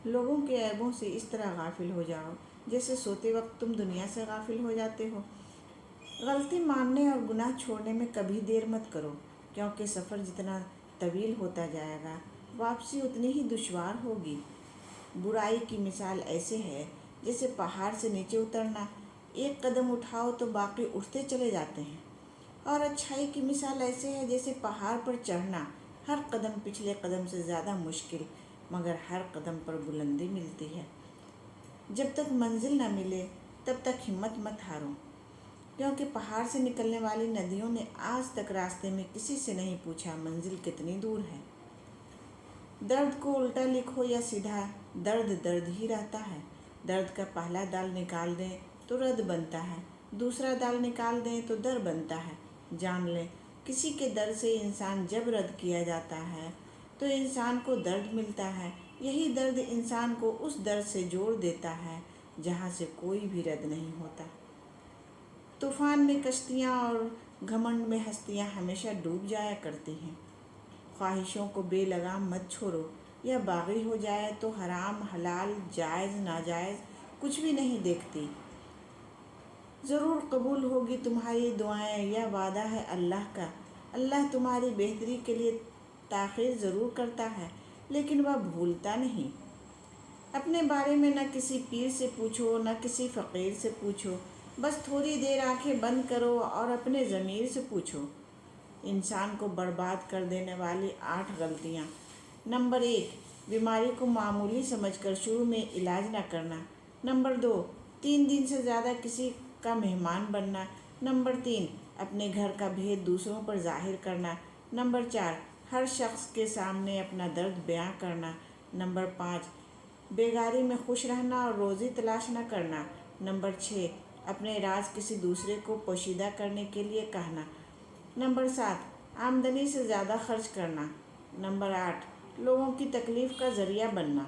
لوگوں کے عیبوں سے اس طرح غافل ہو جاؤ جیسے سوتے وقت تم دنیا سے غافل ہو جاتے ہو۔ غلطی ماننے اور گناہ چھوڑنے میں کبھی دیر مت کرو، کیونکہ سفر جتنا طویل ہوتا جائے گا واپسی اتنی ہی دشوار ہوگی۔ برائی کی مثال ایسے ہے جیسے پہاڑ سے نیچے اترنا، ایک قدم اٹھاؤ تو باقی اٹھتے چلے جاتے ہیں، اور اچھائی کی مثال ایسے ہے جیسے پہاڑ پر چڑھنا، ہر قدم پچھلے قدم سے زیادہ مشکل مگر ہر قدم پر بلندی ملتی ہے۔ جب تک منزل نہ ملے تب تک ہمت مت ہارو، کیونکہ پہاڑ سے نکلنے والی ندیوں نے آج تک راستے میں کسی سے نہیں پوچھا منزل کتنی دور ہے۔ درد کو الٹا لکھو یا سیدھا، درد درد ہی رہتا ہے۔ درد کا پہلا دال نکال دیں تو رد بنتا ہے، دوسرا دال نکال دیں تو در بنتا ہے۔ جان لیں کسی کے در سے انسان جب رد کیا جاتا ہے تو انسان کو درد ملتا ہے، یہی درد انسان کو اس در سے جوڑ دیتا ہے جہاں سے کوئی بھی رد نہیں ہوتا۔ طوفان میں کشتیاں اور گھمنڈ میں ہستیاں ہمیشہ ڈوب جایا کرتی ہیں۔ خواہشوں کو بے لگام مت چھوڑو، یا باغی ہو جائے تو حرام حلال جائز ناجائز کچھ بھی نہیں دیکھتی۔ ضرور قبول ہوگی تمہاری دعائیں، یہ وعدہ ہے اللہ کا۔ اللہ تمہاری بہتری کے لیے تاخیر ضرور کرتا ہے لیکن وہ بھولتا نہیں۔ اپنے بارے میں نہ کسی پیر سے پوچھو نہ کسی فقیر سے پوچھو، بس تھوڑی دیر آنکھیں بند کرو اور اپنے ضمیر سے پوچھو۔ انسان کو برباد کر دینے والی 8 غلطیاں۔ نمبر 1، بیماری کو معمولی سمجھ کر شروع میں علاج نہ کرنا۔ نمبر 2، 3 دن سے زیادہ کسی کا مہمان بننا۔ نمبر 3، اپنے گھر کا بھید دوسروں پر ظاہر کرنا۔ نمبر 4، ہر شخص کے سامنے اپنا درد بیان کرنا۔ نمبر 5، بیگاری میں خوش رہنا اور روزی تلاش نہ کرنا۔ نمبر 6، اپنے راز کسی دوسرے کو پوشیدہ کرنے کے لیے کہنا۔ نمبر 7، آمدنی سے زیادہ خرچ کرنا۔ نمبر 8، لوگوں کی تکلیف کا ذریعہ بننا۔